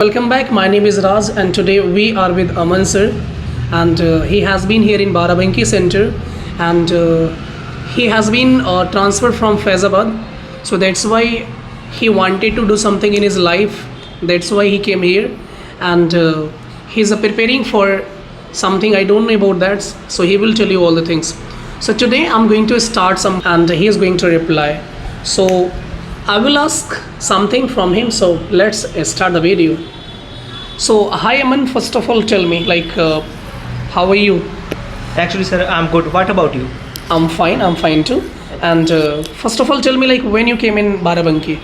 Welcome back. My name is Raz, and today we are with Aman sir, and he has been here in Barabanki Center, and he has been transferred from Faizabad, so that's why he wanted to do something in his life. That's why he came here, and he's preparing for something I don't know about that, so he will tell you all the things. So today I'm going to start some, and he is going to reply. So I will ask something from him. So let's start the video. So hi Aman, first of all tell me how are you? Actually, sir, I'm good. What about you? I'm fine too. And first of all tell me when you came in Barabanki.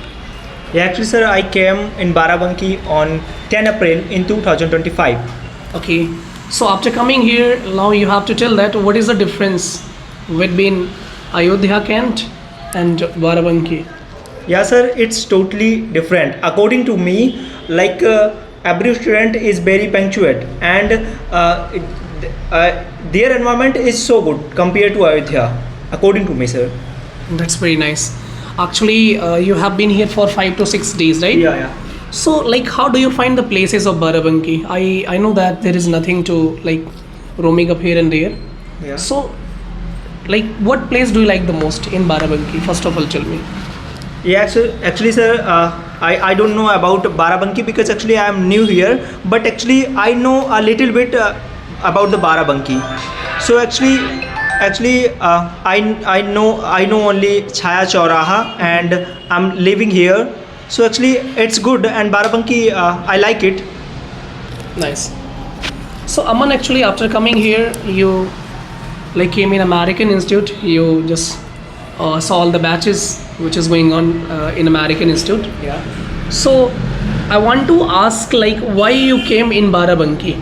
Yeah, actually, sir, I came in Barabanki on 10 April in 2025. Okay. So after coming here, now you have to tell that what is the difference between Ayodhya Kent and Barabanki. Yeah, sir, it's totally different. According to me, every student is very punctual and their environment is so good compared to Ayodhya, according to me, sir. That's very nice. Actually, you have been here for 5 to 6 days, right? Yeah. So, how do you find the places of Barabanki? I know that there is nothing to roaming up here and there. Yeah. So, what place do you like the most in Barabanki? First of all, tell me. Yeah, actually, sir, I don't know about Barabanki because actually I am new here, but actually I know a little bit about the Barabanki. So I know only Chhaya Chauraha and I'm living here. So actually it's good and Barabanki I like it. Nice. So, Aman, actually, after coming here, you came in American Institute. You just saw all the batches which is going on in American Institute. Yeah. So, I want to ask why you came in Barabanki.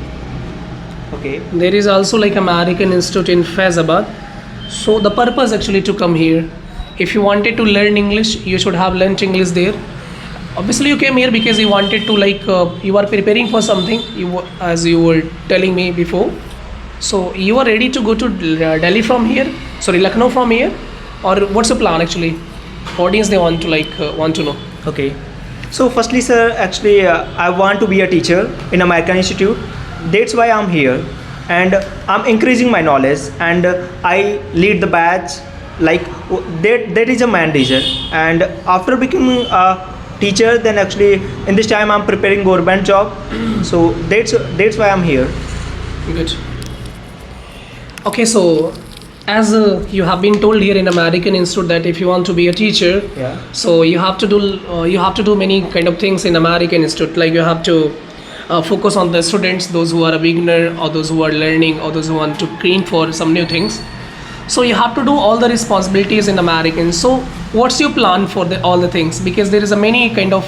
Okay. There is also American Institute in Faizabad. So the purpose actually to come here. If you wanted to learn English, you should have learned English there. Obviously, you came here because you wanted to you are preparing for something. As you were telling me before. So you are ready to go to Delhi from here. Sorry, Lucknow from here, or what's the plan actually? Audience they want to want to know. Okay. So firstly, sir, actually I want to be a teacher in American Institute. That's why I'm here, and I'm increasing my knowledge, and I lead the batch. That is a main reason. And after becoming a teacher, then actually in this time I'm preparing government job. So that's why I'm here. Good. Okay, so as you have been told here in American Institute that if you want to be a teacher, Yeah. so you have to do many kind of things in American Institute. You have to focus on the students, those who are a beginner or those who are learning or those who want to train for some new things. So you have to do all the responsibilities in American. So what's your plan for all the things? Because there is a many kind of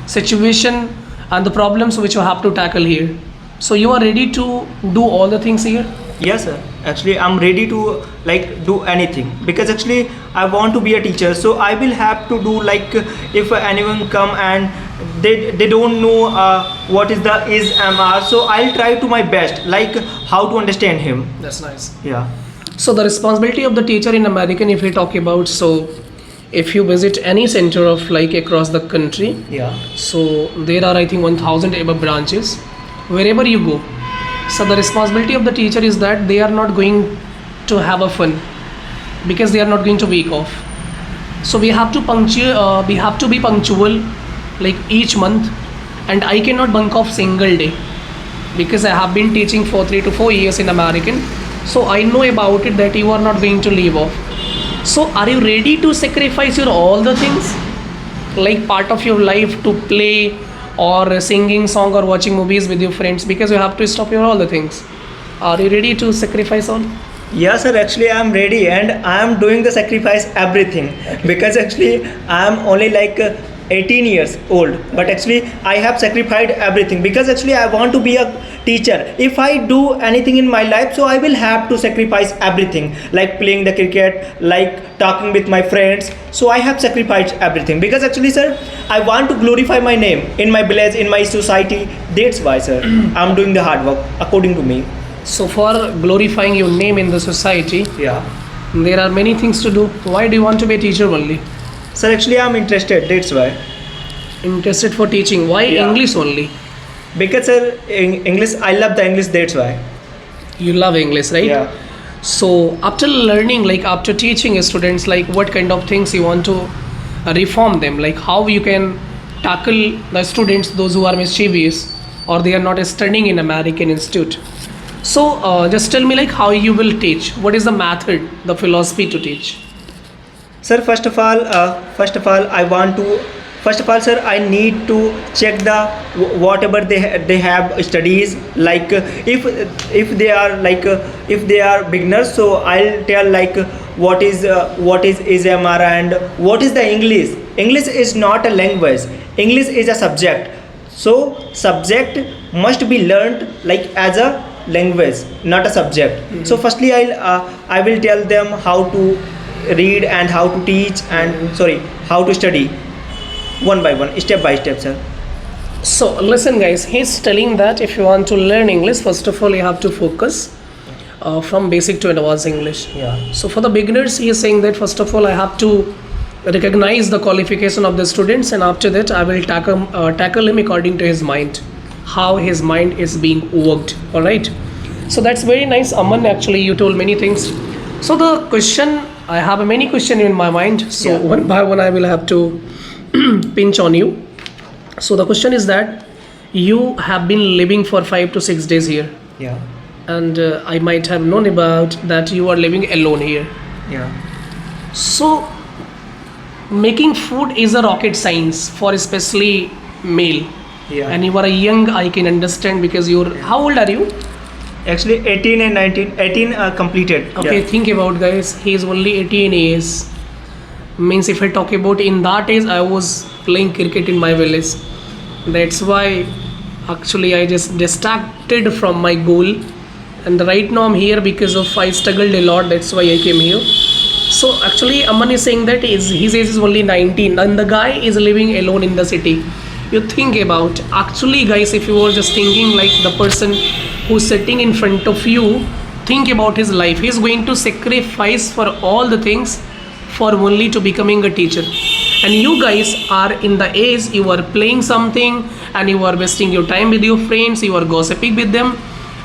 situation and the problems which you have to tackle here. So you are ready to do all the things here? Yes, sir. Actually, I'm ready to do anything because actually I want to be a teacher. So I will have to do if anyone come and they don't know what is the is MR. So I'll try to my best how to understand him. That's nice. Yeah. So the responsibility of the teacher in American, if we talk about, so if you visit any center of across the country, Yeah. so there are I think 1,000 above branches. Wherever you go, so the responsibility of the teacher is that they are not going to have a fun because they are not going to week off. So we have to we have to be punctual each month, and I cannot bunk off single day because I have been teaching for 3 to 4 years in American. So I know about it that you are not going to leave off. So are you ready to sacrifice your all the things part of your life to play or singing song or watching movies with your friends because you have to stop your all the things? Are you ready to sacrifice all? Yes, sir. Actually, I'm ready and I'm doing the sacrifice everything because actually I'm only 18 years old, but actually I have sacrificed everything because actually I want to be a teacher. If I do anything in my life, so I will have to sacrifice everything, like playing the cricket, talking with my friends. So I have sacrificed everything because actually, sir, I want to glorify my name in my village, in my society. That's why, sir, I'm doing the hard work according to me. So for glorifying your name in the society, Yeah. there are many things to do. Why do you want to be a teacher only? Sir, actually I'm interested. That's why. Interested for teaching. Why Yeah. English only? Because sir, in English, I love the English. That's why. You love English, right? Yeah. So after learning, like after teaching students, like what kind of things you want to reform them, like how you can tackle the students, those who are mischievous or they are not studying in American Institute. So just tell me like how you will teach. What is the method, the philosophy to teach? Sir, I want to. First of all, sir, I need to check the whatever they have studies. Like if they are if they are beginners, so I'll tell like what is AMR and what is the English. English is not a language. English is a subject. So subject must be learned like as a language, not a subject. So firstly, I will tell them how to read and how to teach and how to study one by one, step by step, sir. So listen guys, he's telling that if you want to learn English, first of all you have to focus from basic to advanced English. Yeah. So for the beginners, he is saying that first of all I have to recognize the qualification of the students, and after that I will tackle him according to his mind, how his mind is being worked. All right. So that's very nice, Aman. Actually, you told many things. So the question, I have many questions in my mind. So Yeah. one by one I will have to pinch on you. So the question is that you have been living for 5 to 6 days here, Yeah. and I might have known about that you are living alone here. Yeah. So making food is a rocket science for especially male. Yeah. And you are young, I can understand, because you're, how old are you? Actually, 18 and 19. 18 completed. Okay, Yeah. think about guys, he is only 18 years. Means if I talk about in that age, I was playing cricket in my village. That's why actually I just distracted from my goal. And right now I'm here because of I struggled a lot. That's why I came here. So actually Aman is saying that his age is only 19 and the guy is living alone in the city. You think about, actually guys, if you were just thinking like the person who's sitting in front of you, think about his life. He's going to sacrifice for all the things for only to becoming a teacher. And you guys are in the age, you are playing something and you are wasting your time with your friends, you are gossiping with them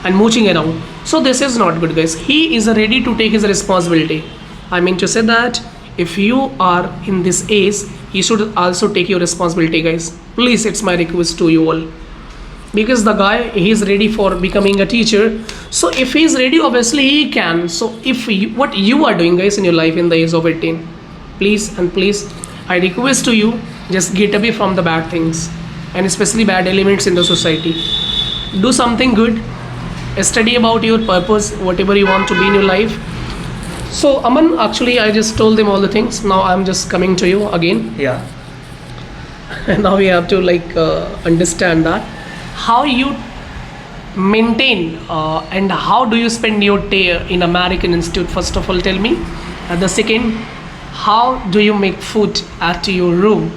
and mooching around. So this is not good guys. He is ready to take his responsibility. I mean to say that if you are in this age, you should also take your responsibility guys. Please, it's my request to you all. Because the guy, he is ready for becoming a teacher. So if he is ready, obviously he can. So if you, what you are doing guys in your life in the age of 18, please and please, I request to you, just get away from the bad things and especially bad elements in the society. Do something good, study about your purpose, whatever you want to be in your life. So Aman, actually I just told them all the things. Now I'm just coming to you again. Yeah. And now we have to understand that how you maintain and how do you spend your day in American Institute. First of all tell me, and the second, how do you make food at your room?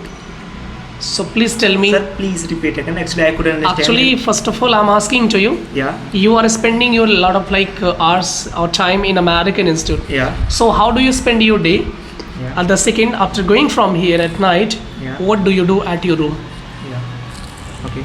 So please tell me. Sir, please repeat again. Actually, I couldn't understand. Actually, first of all, I'm asking to you. Yeah. You are spending your lot of hours or time in American Institute. Yeah. So how do you spend your day? Yeah. And the second, after going from here at night, Yeah. what do you do at your room? Yeah. Okay.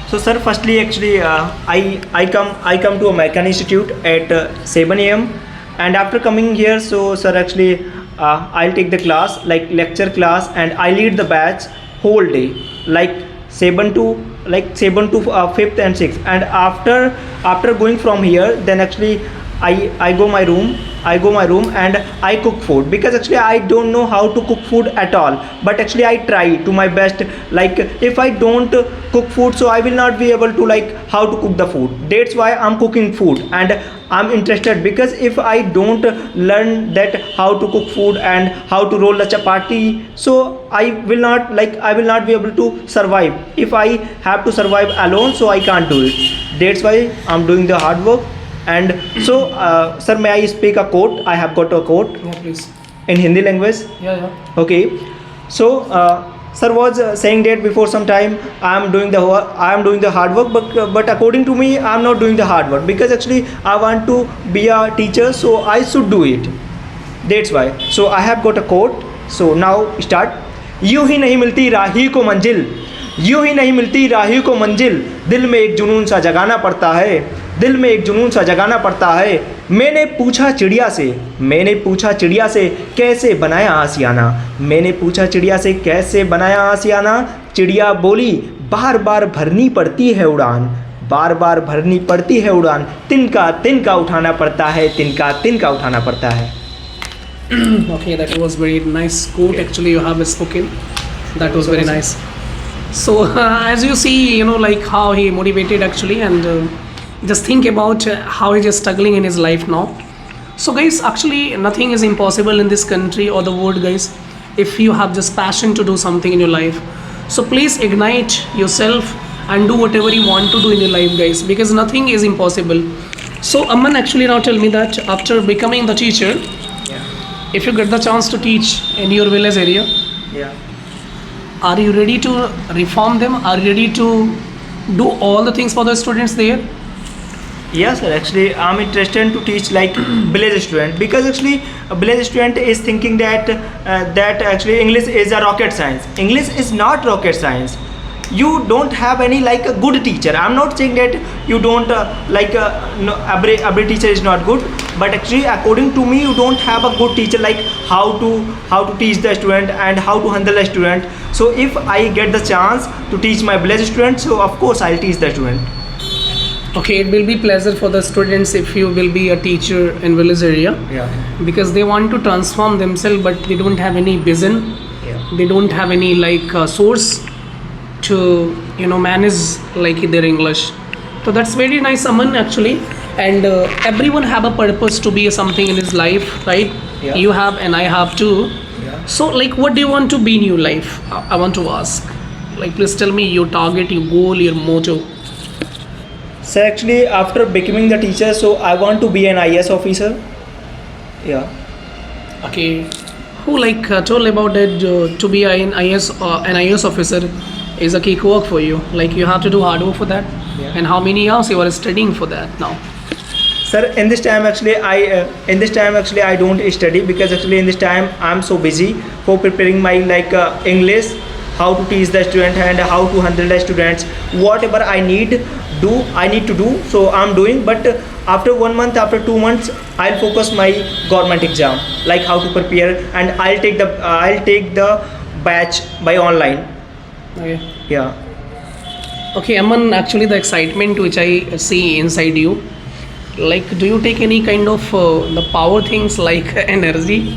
So, sir, firstly, actually, I come to American Institute at 7 a.m. and after coming here, so sir, actually, I'll take the class like lecture class, and I lead the batch whole day, like 7 to 5th and 6th, and after going from here, then actually I go my room and I cook food, because actually I don't know how to cook food at all, but actually I try to my best. Like if I don't cook food, so I will not be able to like how to cook the food. That's why I'm cooking food and I'm interested, because if I don't learn that how to cook food and how to roll a chapati, so I will not be able to survive. If I have to survive alone, so I can't do it. That's why I'm doing the hard work. And so, sir, may I speak a quote? I have got a quote Yeah, please. in Hindi language. Yeah. Okay. So, sir was saying that before some time I am doing the hard work, but according to me, I am not doing the hard work, because actually I want to be a teacher, so I should do it. That's why. So I have got a quote. So now start. यूं ही नहीं मिलती राही को मंजिल, यूं ही नहीं मिलती राही को मंजिल, दिल में एक जुनून सा जगाना पड़ता है, दिल में एक जुनून सा जगाना पड़ता है। मैंने पूछा चिड़िया से, मैंने पूछा चिड़िया से कैसे बनाया आशियाना, मैंने पूछा चिड़िया से कैसे बनाया आशियाना। चिड़िया बोली बार बार भरनी पड़ती है उड़ान, बार बार भरनी पड़ती है उड़ान, तिनका तिनका उठाना पड़ता है, तिनका तिनका उठाना पड़ता है। Okay, that was very nice quote actually you have spoken. That was very nice. So as you see, you know, like how he motivated actually, and just think about how he is struggling in his life now. So guys, actually nothing is impossible in this country or the world, guys, if you have just passion to do something in your life. So please ignite yourself and do whatever you want to do in your life, guys, because nothing is impossible. So Aman, actually now tell me that after becoming the teacher, Yeah. if you get the chance to teach in your village area, Yeah. are you ready to reform them? Are you ready to do all the things for the students there? Yes, sir. Actually, I'm interested to teach like village student, because actually a village student is thinking that actually English is a rocket science. English is not rocket science. You don't have any like a good teacher. I'm not saying that you don't no, every teacher is not good, but actually according to me you don't have a good teacher, like how to teach the student and how to handle the student. So if I get the chance to teach my village student, so of course I'll teach the student. Okay, it will be pleasure for the students if you will be a teacher in village area, Yeah. because they want to transform themselves but they don't have any vision. Yeah. They don't have any like source to, you know, manage like their English. So that's very nice, Aman, actually. And everyone have a purpose to be something in his life, right? Yeah. You have and I have too. Yeah. So like what do you want to be in your life? I want to ask, like, please tell me your target, your goal, your motto. So actually after becoming the teacher, so I want to be an IAS officer. Yeah. Okay, who like told about that to be an IAS officer is a key work for you, like you have to do hard work for that. Yeah. And how many years you are studying for that now? Sir, in this time actually I don't study, because actually in this time I'm so busy for preparing my like English, how to teach the student and how to handle the students. Whatever I need to do, so I'm doing. But after 1 month, after 2 months, I'll focus my government exam, like how to prepare, and I'll take the batch by online. Okay. Yeah. Okay, Aman, actually the excitement which I see inside you, like do you take any kind of the power things like energy?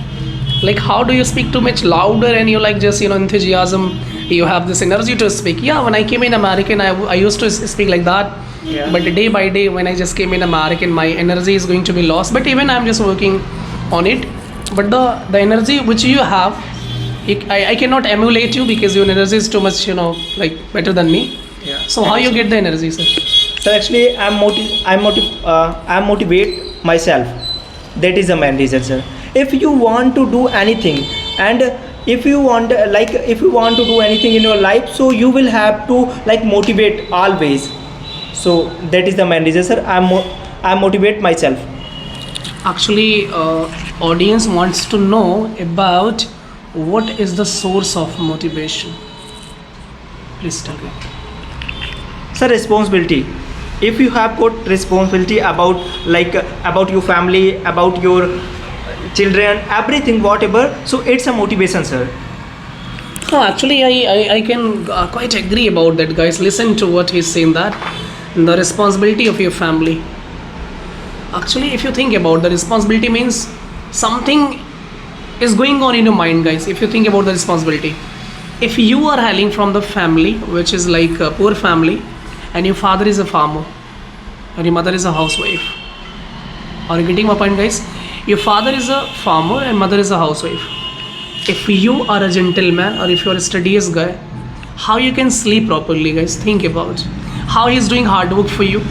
Like how do you speak too much louder and you like just, you know, enthusiasm, you have this energy to speak? Yeah, when I came in American, I used to speak like that. Yeah. But day by day when I just came in American, my energy is going to be lost. But even I'm just working on it. But the energy which you have, I cannot emulate you because your energy is too much, you know, like better than me. Yeah. So how you get the energy, sir? So actually I'm motivate myself. That is the main reason, sir. If you want to do anything, and if you want to do anything in your life, so you will have to like motivate always. So that is the main reason, sir. I motivate myself. Actually, audience wants to know about what is the source of motivation. Please tell me. Sir, responsibility. If you have got responsibility about your family, about your children, everything, whatever, so it's a motivation, sir. No, actually, I can quite agree about that, guys. Listen to what he's saying, that the responsibility of your family. Actually, if you think about the responsibility means something is going on in your mind, guys. If you think about the responsibility, if you are hailing from the family which is like a poor family, and your father is a farmer and your mother is a housewife, are you getting my point, guys? Your father is a farmer and mother is a housewife. If you are a gentleman or if you are a studious guy, how you can sleep properly, guys? Think about how he is doing hard work for you.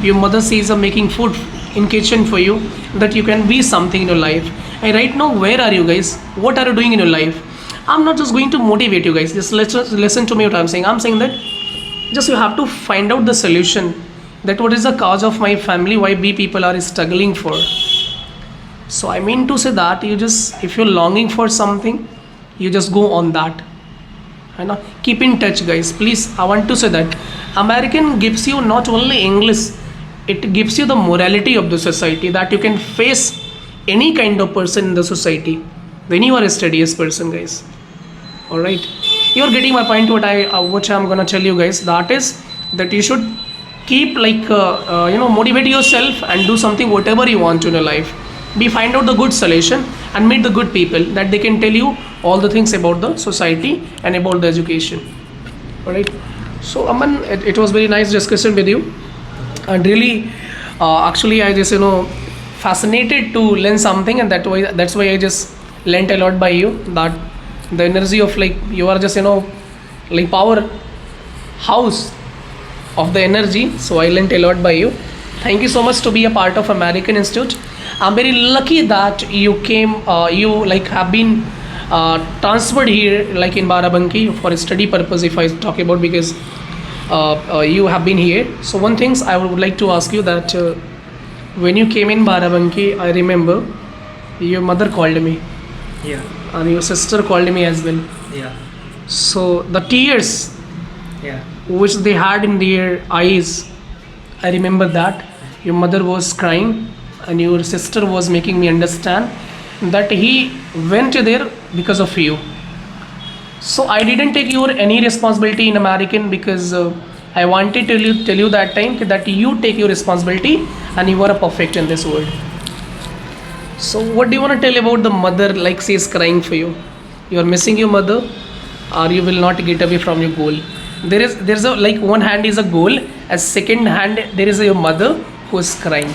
Your mother sees her making food in kitchen for you, that you can be something in your life. And right now, where are you, guys? What are you doing in your life? I'm not just going to motivate you, guys. Just listen to me what I'm saying. I'm saying that just you have to find out the solution, that what is the cause of my family, why we people are struggling for. So I mean to say that you just, if you're longing for something, you just go on that. है ना. Keep in touch guys, please. I want to say that American gives you not only English, it gives you the morality of the society, that you can face any kind of person in the society when you are a studious person guys. All right, you're getting my point. What I'm gonna tell you guys, that is that you should keep like motivate yourself and do something whatever you want in your life. Find out the good solution and meet the good people that they can tell you all the things about the society and about the education. All right, so Aman, it was very nice discussion with you, and really actually I just fascinated to learn something, and that's why I just learnt a lot by you, that the energy of like you are just like power house of the energy. So I learnt a lot by you. Thank you so much to be a part of American Institute. I'm very lucky that you came, you like have been transferred here like in Barabanki for a study purpose, if I talk about, because you have been here. So one things I would like to ask you that when you came in Barabanki, I remember your mother called me Yeah. and your sister called me as well. Yeah. So the tears Yeah. which they had in their eyes, I remember that your mother was crying and your sister was making me understand that he went there because of you. So I didn't take your any responsibility in American, because I wanted to tell you that time that you take your responsibility and you are perfect in this world. So what do you want to tell about the mother, like she is crying for you? You are missing your mother, or you will not get away from your goal. There's a like one hand is a goal, as second hand there is your mother who is crying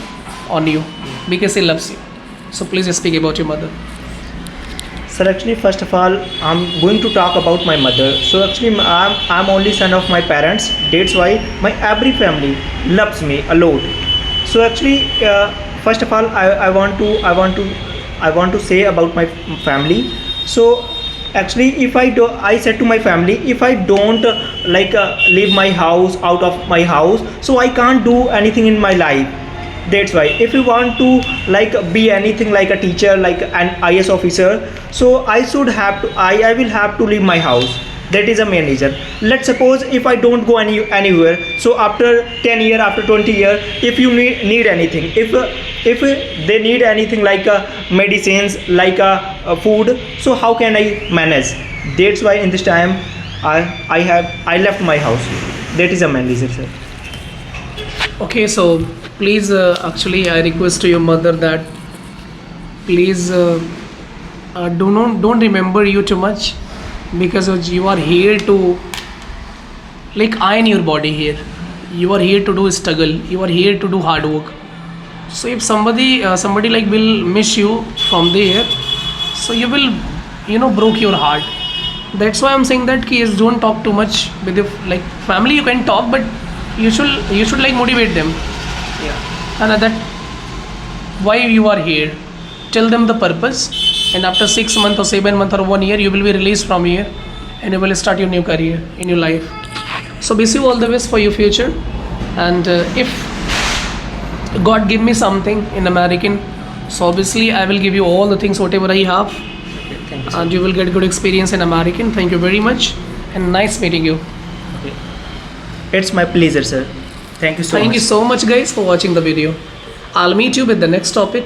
on you because she loves you. So please speak about your mother. Sir, actually, first of all, I'm going to talk about my mother. So actually, I'm only son of my parents. That's why my every family loves me a lot. So actually, first of all, I want to say about my family. So actually, if I said to my family, if I don't leave my house, out of my house, so I can't do anything in my life. That's why if you want to be anything like a teacher, like an IS officer, so I will have to leave my house. That is a main reason. Let's suppose if I don't go anywhere, so after 10 year, after 20 year, if you need anything, if they need anything like medicines, like food, so how can I manage? That's why in this time I left my house. That is a main reason, sir. Okay, so please actually I request to your mother that please don't remember you too much, because you are here to like iron your body here. You are here to do struggle, you are here to do hard work. So if somebody like will miss you from there, so you will broke your heart. That's why I'm saying that kids don't talk too much with your like family. You can talk, but you should like motivate them. Yeah. And that why you are here, tell them the purpose, and after 6 months or 7 months or 1 year you will be released from here and you will start your new career in your life. So wish you all the best for your future, and if God give me something in American, so obviously I will give you all the things whatever I have. Okay, thank you, sir. And you will get good experience in American. Thank you very much, and nice meeting you. Okay. It's my pleasure, sir. Thank you so much. Thank you so much guys for watching the video. I'll meet you with the next topic.